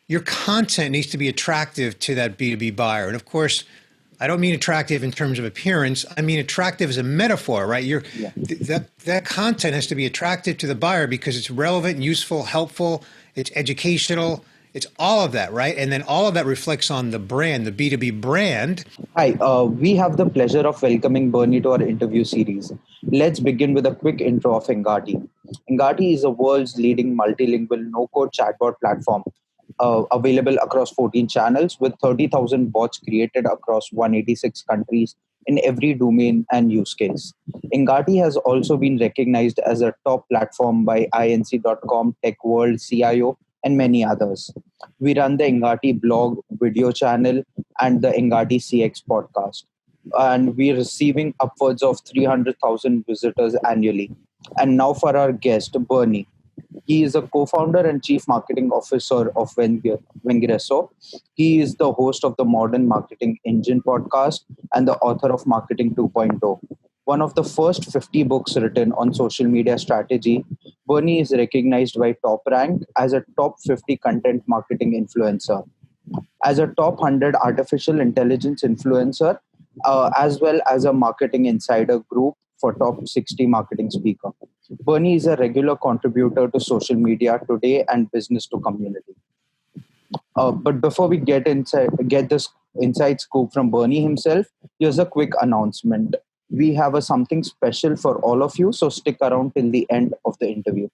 your content needs to be attractive to that B2B buyer. And of course, I don't mean attractive in terms of appearance. I mean attractive as a metaphor, right? Yeah. That content has to be attractive to the buyer because it's relevant, useful, helpful, it's educational, it's all of that, right? And then all of that reflects on the brand, the B2B brand. Hi, we have the pleasure of welcoming Bernie to our interview series. Let's begin with a quick intro of Engati. Engati is the world's leading multilingual no-code chatbot platform, available across 14 channels with 30,000 bots created across 186 countries in every domain and use case. Engati has also been recognized as a top platform by INC.com, Tech World, CIO, and many others. We run the Engati blog, video channel, and the Engati CX podcast. And we're receiving upwards of 300,000 visitors annually. And now for our guest, Bernie. He is a co-founder and chief marketing officer of Vengreso. He is the host of the Modern Marketing Engine podcast and the author of Marketing 2.0, one of the first 50 books written on social media strategy. Bernie is recognized by Top Rank as a top 50 content marketing influencer, as a top 100 artificial intelligence influencer, as well as a marketing insider group for top 60 marketing speaker. Bernie is a regular contributor to social media today and business to community. But before we get this inside scoop from Bernie himself, here's a quick announcement. We have something special for all of you, so stick around till the end of the interview.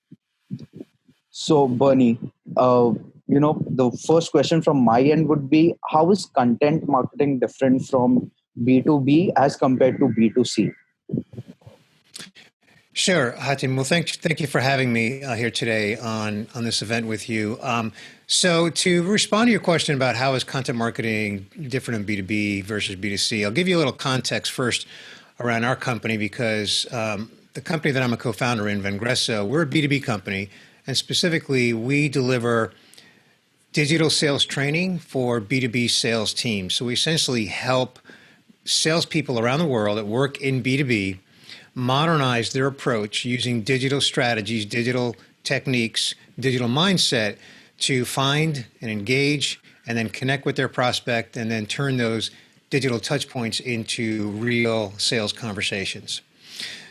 So, Bernie, the first question from my end would be, how is content marketing different from B2B as compared to B2C? Sure, Hatim. Well, thank you for having me here today on this event with you. So to respond to your question about how is content marketing different in B2B versus B2C, I'll give you a little context first around our company because the company that I'm a co-founder in, Vengreso, we're a B2B company, and specifically we deliver digital sales training for B2B sales teams. So we essentially help salespeople around the world that work in B2B modernize their approach using digital strategies, digital techniques, digital mindset to find and engage and then connect with their prospect and then turn those digital touch points into real sales conversations.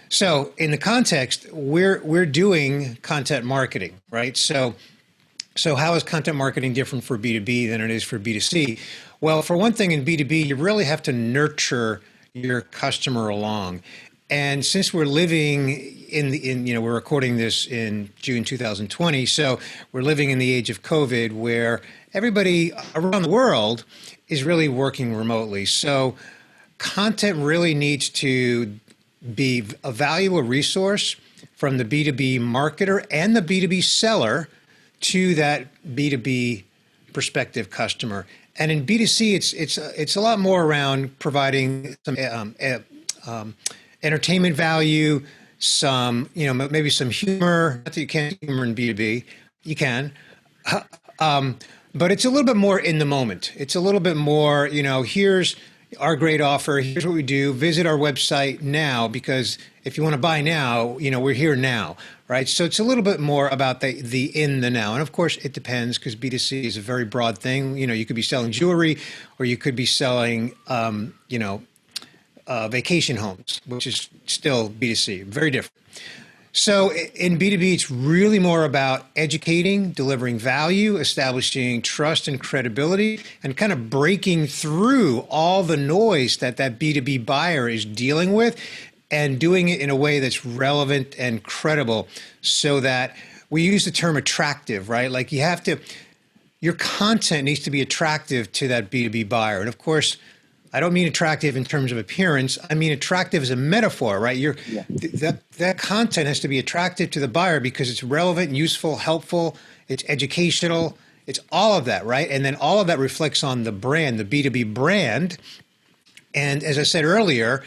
So in the context, we're doing content marketing, right? So how is content marketing different for B2B than it is for B2C? Well, for one thing, in B2B, you really have to nurture your customer along. And since we're living we're recording this in June 2020, so we're living in the age of COVID where everybody around the world is really working remotely. So content really needs to be a valuable resource from the B2B marketer and the B2B seller to that B2B prospective customer. And in B2C, it's a lot more around providing some entertainment value, some maybe some humor. Not that you can't humor in B2B, you can, but it's a little bit more in the moment. It's a little bit more here's our great offer. Here's what we do. Visit our website now because if you want to buy now, we're here now, right? So it's a little bit more about the in the now. And of course, it depends because B2C is a very broad thing. You could be selling jewelry or you could be selling, vacation homes, which is still B2C, very different. So in B2B, it's really more about educating, delivering value, establishing trust and credibility, and kind of breaking through all the noise that B2B buyer is dealing with and doing it in a way that's relevant and credible so that we use the term attractive, right? Like your content needs to be attractive to that B2B buyer. And of course, I don't mean attractive in terms of appearance. I mean attractive as a metaphor, right? That content has to be attractive to the buyer because it's relevant, useful, helpful, it's educational, it's all of that, right? And then all of that reflects on the brand, the B2B brand. And as I said earlier,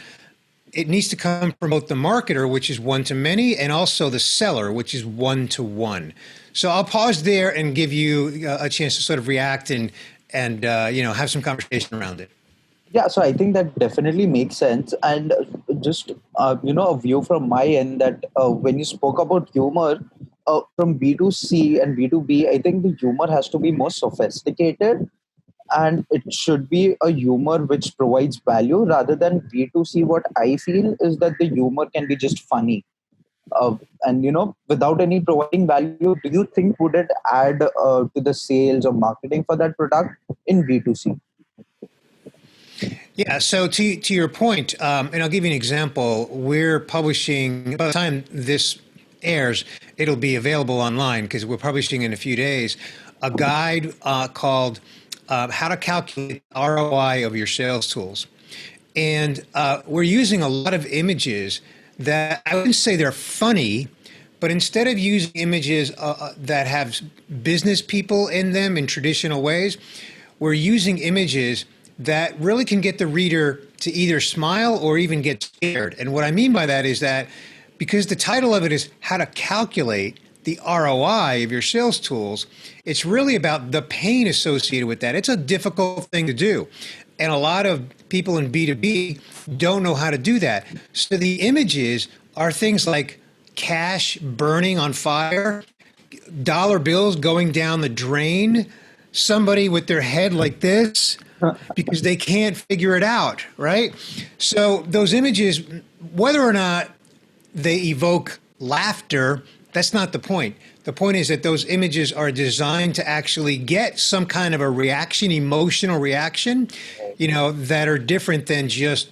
it needs to come from both the marketer, which is one to many, and also the seller, which is one to one. So I'll pause there and give you a chance to sort of react and have some conversation around it. Yeah, so I think that definitely makes sense. And just, a view from my end that when you spoke about humor, from B2C and B2B, I think the humor has to be more sophisticated, and it should be a humor which provides value rather than B2C. What I feel is that the humor can be just funny. And without any providing value, do you think would it add to the sales or marketing for that product in B2C? Yeah. So to your point, and I'll give you an example. We're publishing by the time this airs, it'll be available online because we're publishing in a few days a guide called "How to Calculate ROI of Your Sales Tools," and we're using a lot of images that I wouldn't say they're funny, but instead of using images that have business people in them in traditional ways, we're using images that really can get the reader to either smile or even get scared. And what I mean by that is that because the title of it is How to Calculate the ROI of Your Sales Tools, it's really about the pain associated with that. It's a difficult thing to do. And a lot of people in B2B don't know how to do that. So the images are things like cash burning on fire, dollar bills going down the drain, somebody with their head like this because they can't figure it out, right? So those images, whether or not they evoke laughter, that's not the point. The point is that those images are designed to actually get some kind of a reaction, emotional reaction, that are different than just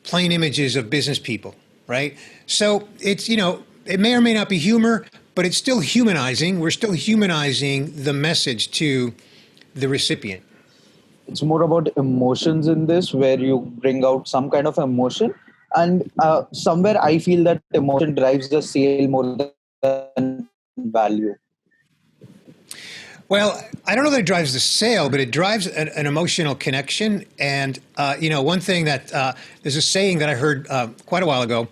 plain images of business people, right? So it's, it may or may not be humor, but it's still humanizing. We're still humanizing the message to the recipient. It's more about emotions in this, where you bring out some kind of emotion, and somewhere I feel that emotion drives the sale more than value. Well, I don't know that it drives the sale, but it drives an emotional connection. And, one thing that there's a saying that I heard quite a while ago.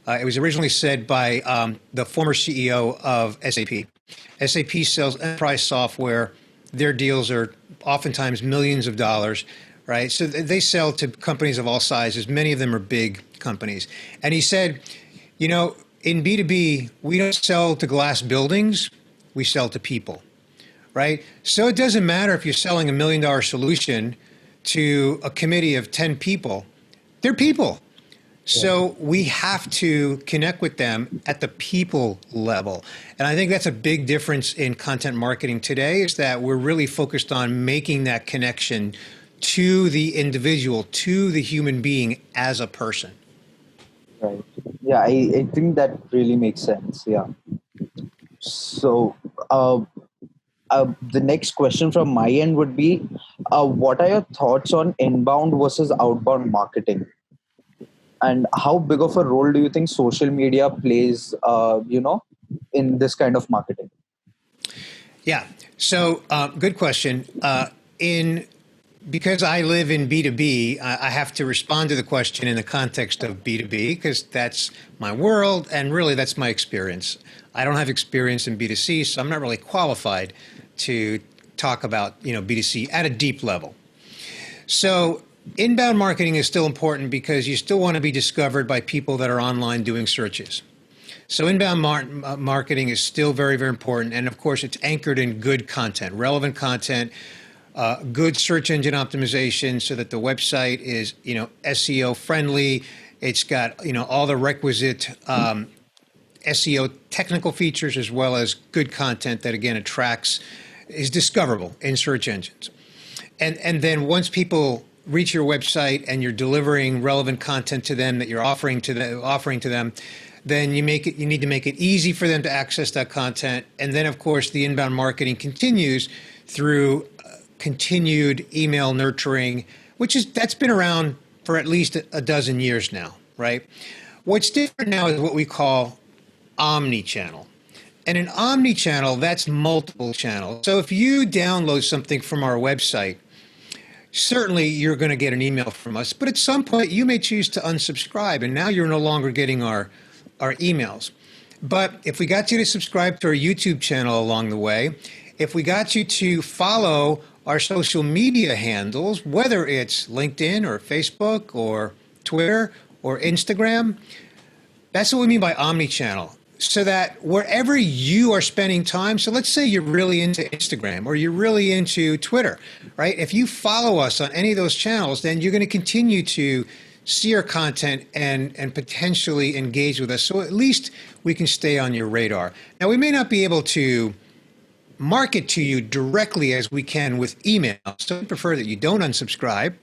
It was originally said by the former CEO of SAP. SAP sells enterprise software. Their deals are oftentimes millions of dollars, right? So they sell to companies of all sizes. Many of them are big companies. And he said, in B2B, we don't sell to glass buildings, we sell to people, right? So it doesn't matter if you're selling $1 million solution to a committee of 10 people, they're people. So we have to connect with them at the people level. And I think that's a big difference in content marketing today, is that we're really focused on making that connection to the individual, to the human being as a person. Right. Yeah, I think that really makes sense. Yeah. So the next question from my end would be, what are your thoughts on inbound versus outbound marketing? And how big of a role do you think social media plays, in this kind of marketing? Yeah. So good question. Because I live in B2B, I have to respond to the question in the context of B2B because that's my world and really that's my experience. I don't have experience in B2C, so I'm not really qualified to talk about B2C at a deep level. So inbound marketing is still important because you still want to be discovered by people that are online doing searches. So inbound marketing is still very, very important. And of course, it's anchored in good content, relevant content, good search engine optimization so that the website is, SEO friendly. It's got, all the requisite SEO technical features as well as good content that, again, is discoverable in search engines. And then once people reach your website and you're delivering relevant content to them that you're offering to them, then you need to make it easy for them to access that content. And then, of course, the inbound marketing continues through continued email nurturing, that's been around for at least a dozen years now, right? What's different now is what we call omni-channel. And an omni-channel, that's multiple channels. So if you download something from our website, certainly you're going to get an email from us, but at some point you may choose to unsubscribe, and now you're no longer getting our emails. But if we got you to subscribe to our YouTube channel along the way, if we got you to follow our social media handles, whether it's LinkedIn or Facebook or Twitter or Instagram, that's what we mean by omni-channel. so that wherever you are spending time, so let's say you're really into Instagram or you're really into Twitter, right? If you follow us on any of those channels, then you're going to continue to see our content and potentially engage with us. So at least we can stay on your radar. Now, we may not be able to market to you directly as we can with email, so we prefer that you don't unsubscribe.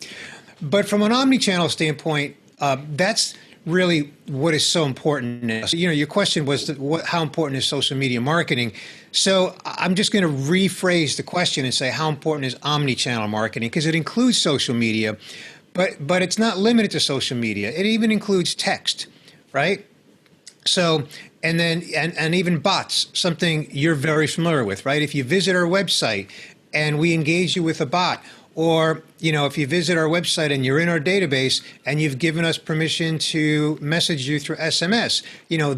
But from an omni-channel standpoint, that's really what is so important now. So, your question was how important is social media marketing? So I'm just going to rephrase the question and say, how important is omni-channel marketing? Because it includes social media, but it's not limited to social media. It even includes text, right? So, and then, and even bots, something you're very familiar with, right? If you visit our website and we engage you with a bot, or, if you visit our website and you're in our database and you've given us permission to message you through SMS,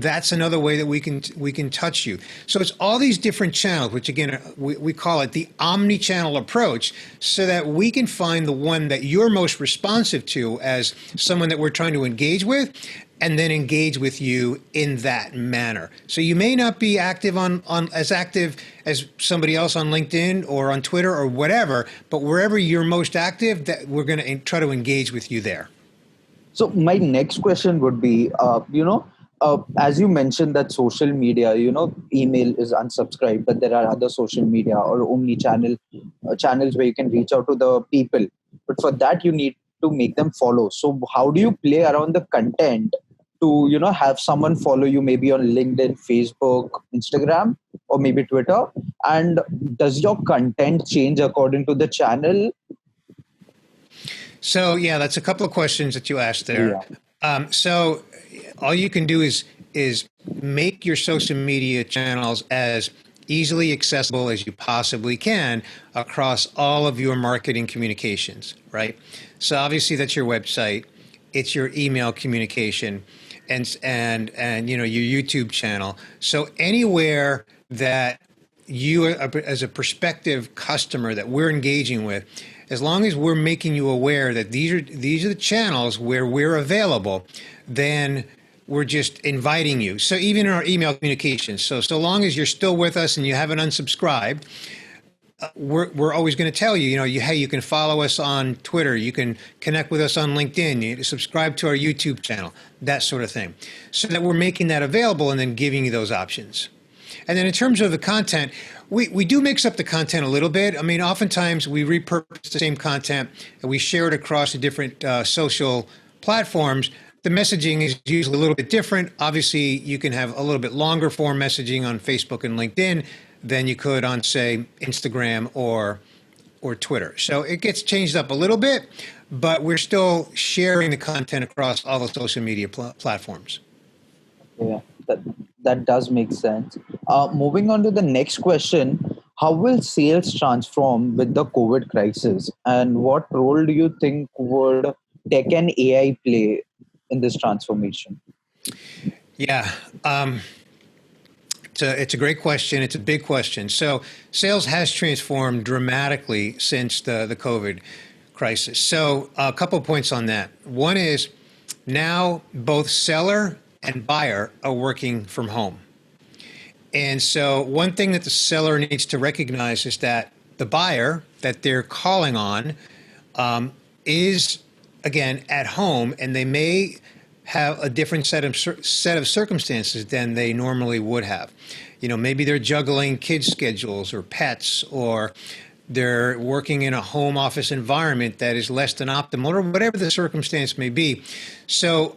that's another way that we can touch you. So it's all these different channels, which again, we call it the omni-channel approach, so that we can find the one that you're most responsive to as someone that we're trying to engage with, and then engage with you in that manner. So you may not be active on as active as somebody else on LinkedIn or on Twitter or whatever, but wherever you're most active, that we're going to try to engage with you there. So my next question would be, as you mentioned that social media, email is unsubscribed, but there are other social media or omni-channel channels where you can reach out to the people. But for that, you need to make them follow. So how do you play around the content to, have someone follow you maybe on LinkedIn, Facebook, Instagram, or maybe Twitter? And does your content change according to the channel? So yeah, that's a couple of questions that you asked there. Yeah. So all you can do is make your social media channels as easily accessible as you possibly can across all of your marketing communications, right? So obviously that's your website, it's your email communication, and your YouTube channel. So anywhere that you as a prospective customer that we're engaging with, as long as we're making you aware that these are the channels where we're available, then we're just inviting you. So even in our email communications, so long as you're still with us and you haven't unsubscribed, we're always going to tell you, hey, you can follow us on Twitter, you can connect with us on LinkedIn, you subscribe to our YouTube channel, that sort of thing, so that we're making that available and then giving you those options. And then in terms of the content, we do mix up the content a little bit. I mean, oftentimes we repurpose the same content and we share it across the different social platforms. The messaging is usually a little bit different. Obviously, you can have a little bit longer form messaging on Facebook and LinkedIn than you could on, say, Instagram or Twitter. So it gets changed up a little bit, but we're still sharing the content across all the social media platforms. Yeah, that does make sense. Moving on to the next question, how will sales transform with the COVID crisis? And what role do you think would tech and AI play in this transformation? Yeah. It's a great question. It's a big question. So sales has transformed dramatically since the COVID crisis. So a couple of points on that. One is now both seller and buyer are working from home. And so one thing that the seller needs to recognize is that the buyer that they're calling on is, again, at home, and they may have a different set of circumstances than they normally would have. Maybe they're juggling kids' schedules or pets, or they're working in a home office environment that is less than optimal, or whatever the circumstance may be. So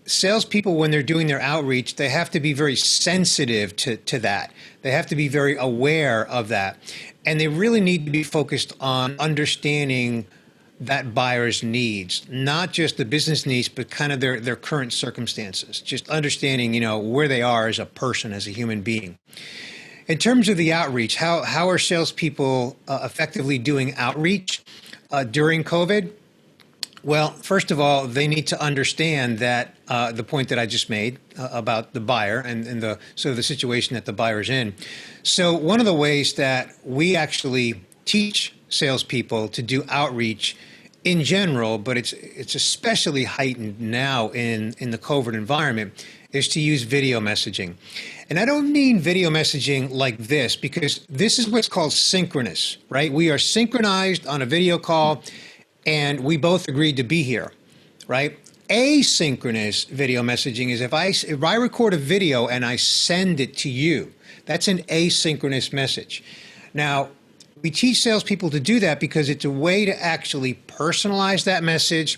salespeople, when they're doing their outreach, they have to be very sensitive to that. They have to be very aware of that. And they really need to be focused on understanding that buyer's needs, not just the business needs, but kind of their current circumstances, just understanding, where they are as a person, as a human being. In terms of the outreach, how are salespeople effectively doing outreach during COVID? Well, first of all, they need to understand that the point that I just made about the buyer and the sort of the situation that the buyer's in. So one of the ways that we actually teach salespeople to do outreach in general, but it's especially heightened now in the COVID environment, is to use video messaging. And I don't mean video messaging like this, because this is what's called synchronous, right? We are synchronized on a video call and we both agreed to be here, right? Asynchronous video messaging is if I record a video and I send it to you, that's an asynchronous message. Now, we teach salespeople to do that because it's a way to actually personalize that message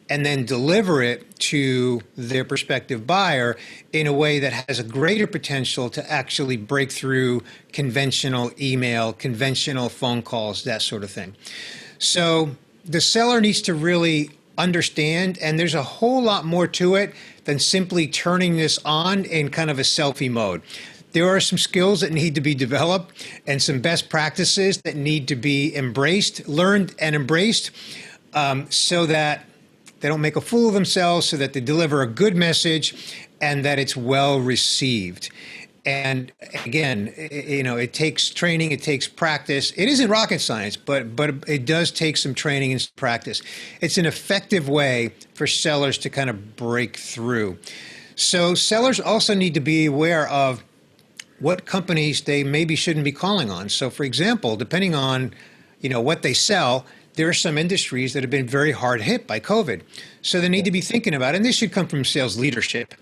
and then deliver it to their prospective buyer in a way that has a greater potential to actually break through conventional email, conventional phone calls, that sort of thing. So the seller needs to really understand, and there's a whole lot more to it than simply turning this on in kind of a selfie mode. There are some skills that need to be developed and some best practices that need to be embraced, learned and embraced, so that they don't make a fool of themselves, so that they deliver a good message and that it's well received. And again, it takes training, it takes practice. It isn't rocket science, but it does take some training and practice. It's an effective way for sellers to kind of break through. So sellers also need to be aware of what companies they maybe shouldn't be calling on. So for example, depending on, what they sell, there are some industries that have been very hard hit by COVID. So they need to be thinking about, and this should come from sales leadership,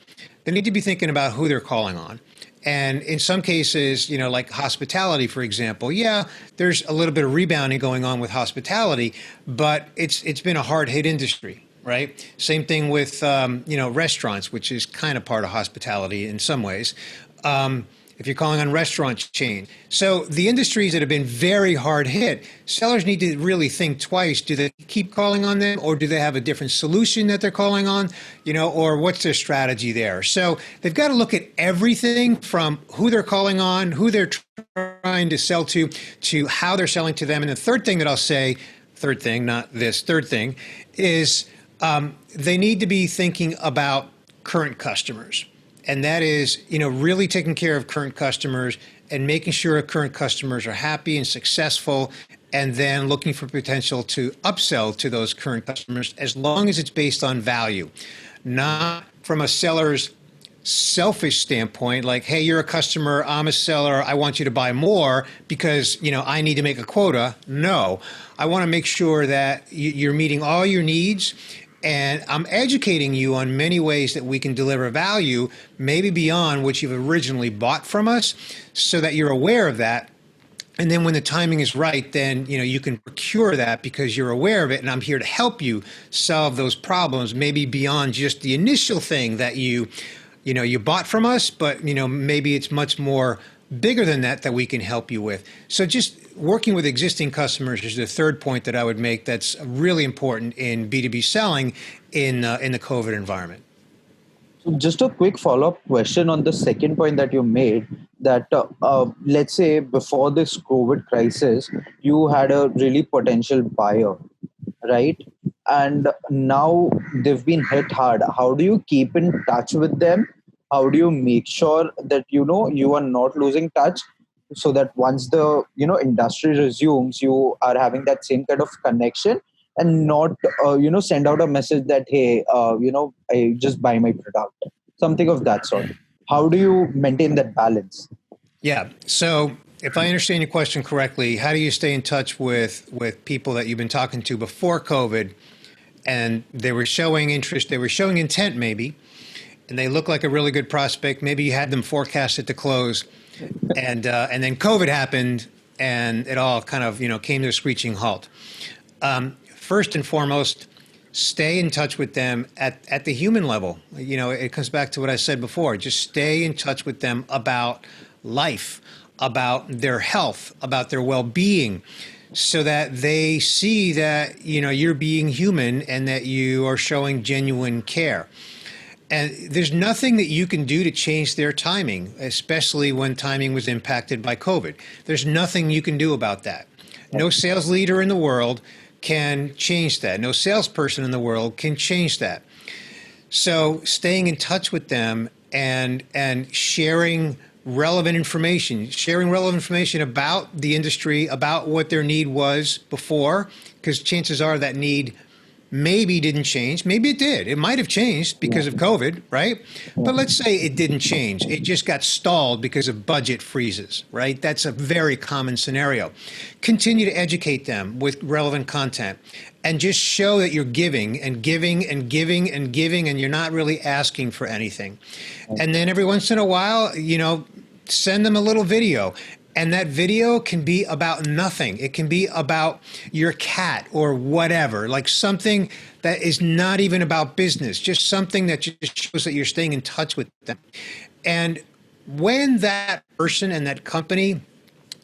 they need to be thinking about who they're calling on. And in some cases, like hospitality, for example, yeah, there's a little bit of rebounding going on with hospitality, but it's been a hard hit industry, right? Same thing with, restaurants, which is kind of part of hospitality in some ways. If you're calling on restaurant chains. So the industries that have been very hard hit, sellers need to really think twice. Do they keep calling on them, or do they have a different solution that they're calling on, or what's their strategy there? So they've got to look at everything from who they're calling on, who they're trying to sell to how they're selling to them. And the third thing that I'll say, third thing is they need to be thinking about current customers. And that is, really taking care of current customers and making sure current customers are happy and successful, and then looking for potential to upsell to those current customers as long as it's based on value, not from a seller's selfish standpoint, like, hey, you're a customer, I'm a seller, I want you to buy more because, I need to make a quota. No, I want to make sure that you're meeting all your needs. And I'm educating you on many ways that we can deliver value, maybe beyond what you've originally bought from us, so that you're aware of that. And then when the timing is right, then you can procure that because you're aware of it, and I'm here to help you solve those problems, maybe beyond just the initial thing that you bought from us, but maybe it's much more bigger than that we can help you with. So just working with existing customers is the third point that I would make that's really important in B2B selling in the COVID environment. So just a quick follow-up question on the second point that you made, that let's say before this COVID crisis, you had a really potential buyer, right? And now they've been hit hard. How do you keep in touch with them? How do you make sure that you are not losing touch, so that once the industry resumes, you are having that same kind of connection, and not send out a message that, hey, I just buy my product, something of that sort? How do you maintain that balance? Yeah. So if I understand your question correctly, how do you stay in touch with people that you've been talking to before COVID, and they were showing interest, they were showing intent maybe, and they look like a really good prospect? Maybe you had them forecasted to close, and then COVID happened, and it all kind of came to a screeching halt. First and foremost, stay in touch with them at the human level. It comes back to what I said before. Just stay in touch with them about life, about their health, about their well-being, so that they see that you're being human and that you are showing genuine care. And there's nothing that you can do to change their timing, especially when timing was impacted by COVID. There's nothing you can do about that. No sales leader in the world can change that. No salesperson in the world can change that. So staying in touch with them and sharing relevant information about the industry, about what their need was before, because chances are that need maybe didn't change. Maybe it did. It might have changed Yeah. because of COVID, right? Yeah. But let's say it didn't change. It just got stalled because of budget freezes, right? That's a very common scenario. Continue to educate them with relevant content and just show that you're giving and giving and giving and giving, and you're not really asking for anything. And then every once in a while, send them a little video. And that video can be about nothing. It can be about your cat or whatever, like something that is not even about business, just something that just shows that you're staying in touch with them. And when that person and that company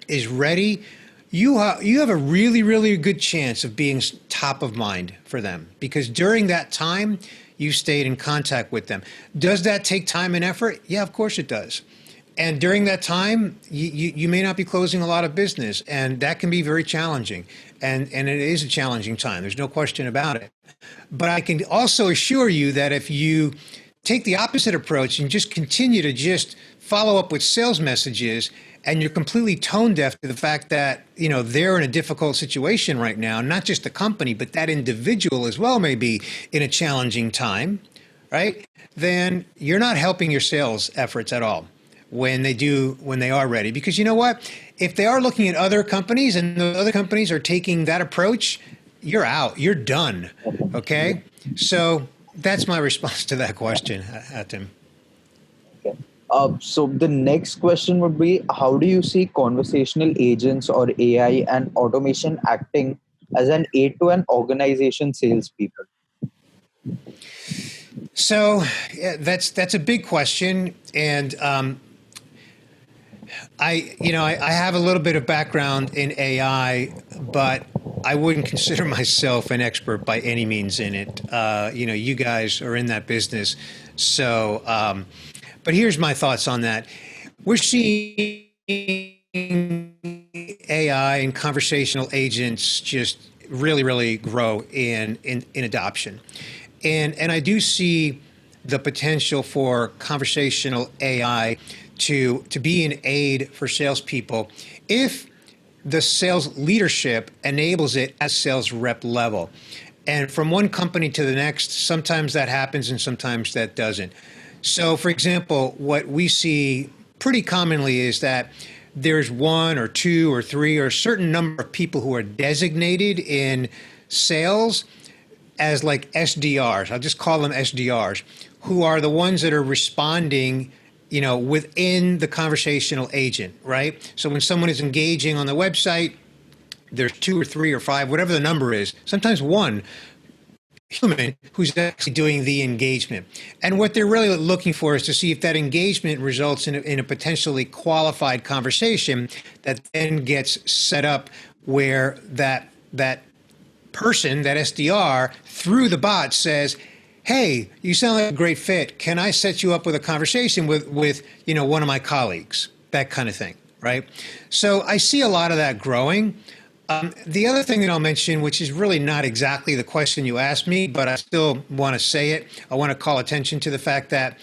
is ready, you have a really, really good chance of being top of mind for them, because during that time, you stayed in contact with them. Does that take time and effort? Yeah, of course it does. And during that time, you may not be closing a lot of business, and that can be very challenging. And it is a challenging time. There's no question about it. But I can also assure you that if you take the opposite approach and just continue to just follow up with sales messages, and you're completely tone deaf to the fact that, they're in a difficult situation right now, not just the company, but that individual as well may be in a challenging time, right? Then you're not helping your sales efforts at all when they are ready. Because you know what? If they are looking at other companies and the other companies are taking that approach, you're out. You're done. Okay? So that's my response to that question, Tim. Okay. So the next question would be, how do you see conversational agents or AI and automation acting as an aid to an organization salespeople? So yeah, that's a big question, and I have a little bit of background in AI, but I wouldn't consider myself an expert by any means in it. You guys are in that business, so. But here's my thoughts on that. We're seeing AI and conversational agents just really, really grow in adoption. And I do see the potential for conversational AI to be an aid for salespeople if the sales leadership enables it at sales rep level. And from one company to the next, sometimes that happens and sometimes that doesn't. So, for example, what we see pretty commonly is that there's one or two or three or a certain number of people who are designated in sales as like SDRs. I'll just call them SDRs, who are the ones that are responding, within the conversational agent, right? So when someone is engaging on the website, there's two or three or five, whatever the number is, sometimes one human who's actually doing the engagement. And what they're really looking for is to see if that engagement results in a potentially qualified conversation that then gets set up where that person, that SDR, through the bot says, hey, you sound like a great fit. Can I set you up with a conversation with one of my colleagues? That kind of thing, right? So I see a lot of that growing. The other thing that I'll mention, which is really not exactly the question you asked me, but I still want to say it, I want to call attention to the fact that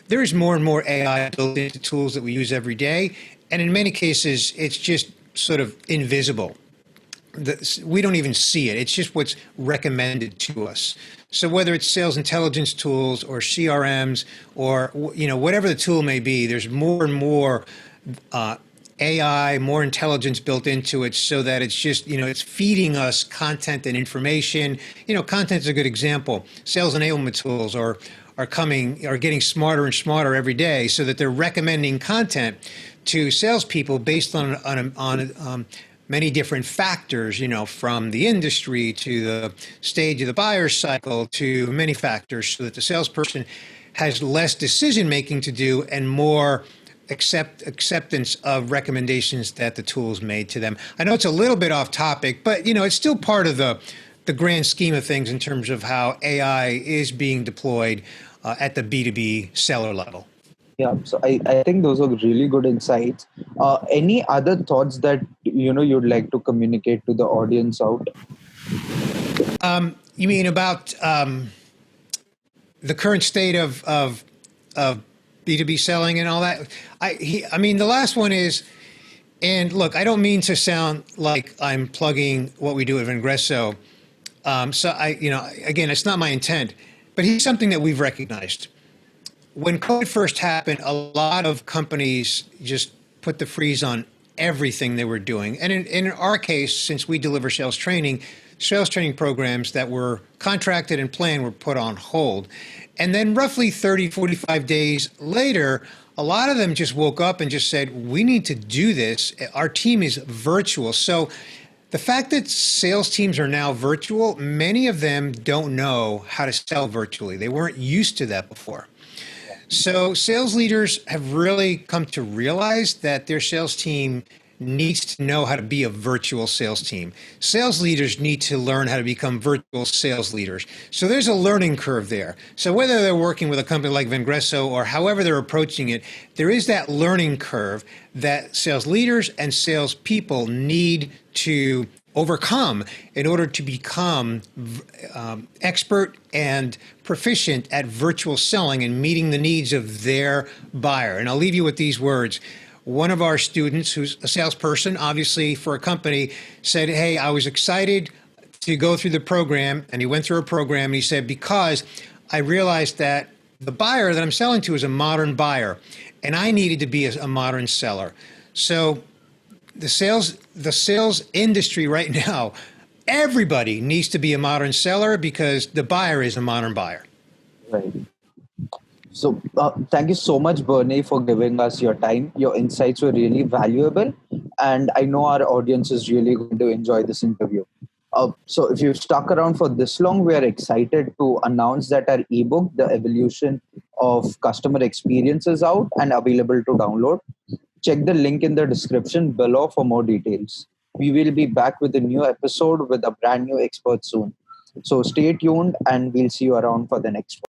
there is more and more AI built into tools that we use every day. And in many cases, it's just sort of invisible. We don't even see it. It's just what's recommended to us. So whether it's sales intelligence tools or CRMs or whatever the tool may be, there's more and more AI, more intelligence built into it, so that it's just it's feeding us content and information. Content is a good example. Sales enablement tools are getting smarter and smarter every day, so that they're recommending content to salespeople based on many different factors, from the industry to the stage of the buyer's cycle to many factors, so that the salesperson has less decision making to do and more acceptance of recommendations that the tools made to them. I know it's a little bit off topic, but it's still part of the grand scheme of things in terms of how AI is being deployed at the B2B seller level. Yeah, so I think those are really good insights. Any other thoughts that you'd like to communicate to the audience out? You mean about the current state of B2B selling and all that? I mean, the last one is, and look, I don't mean to sound like I'm plugging what we do at Vengresso, So again, it's not my intent, but here's something that we've recognized. When COVID first happened, a lot of companies just put the freeze on everything they were doing. And in our case, since we deliver sales training programs that were contracted and planned were put on hold. And then roughly 30, 45 days later, a lot of them just woke up and just said, we need to do this. Our team is virtual. So the fact that sales teams are now virtual, many of them don't know how to sell virtually. They weren't used to that before. So sales leaders have really come to realize that their sales team needs to know how to be a virtual sales team. Sales leaders need to learn how to become virtual sales leaders. So there's a learning curve there. So whether they're working with a company like Vengresso or however they're approaching it, there is that learning curve that sales leaders and sales people need to overcome in order to become expert and proficient at virtual selling and meeting the needs of their buyer. And I'll leave you with these words. One of our students, who's a salesperson, obviously for a company, said, hey, I was excited to go through the program. And he went through a program and he said, because I realized that the buyer that I'm selling to is a modern buyer and I needed to be a modern seller. So the sales industry right now, everybody needs to be a modern seller because the buyer is a modern buyer. Right. So thank you so much, Bernie, for giving us your time. Your insights were really valuable. And I know our audience is really going to enjoy this interview. So if you've stuck around for this long, we are excited to announce that our ebook, The Evolution of Customer Experience, is out and available to download. Check the link in the description below for more details. We will be back with a new episode with a brand new expert soon. So stay tuned and we'll see you around for the next one.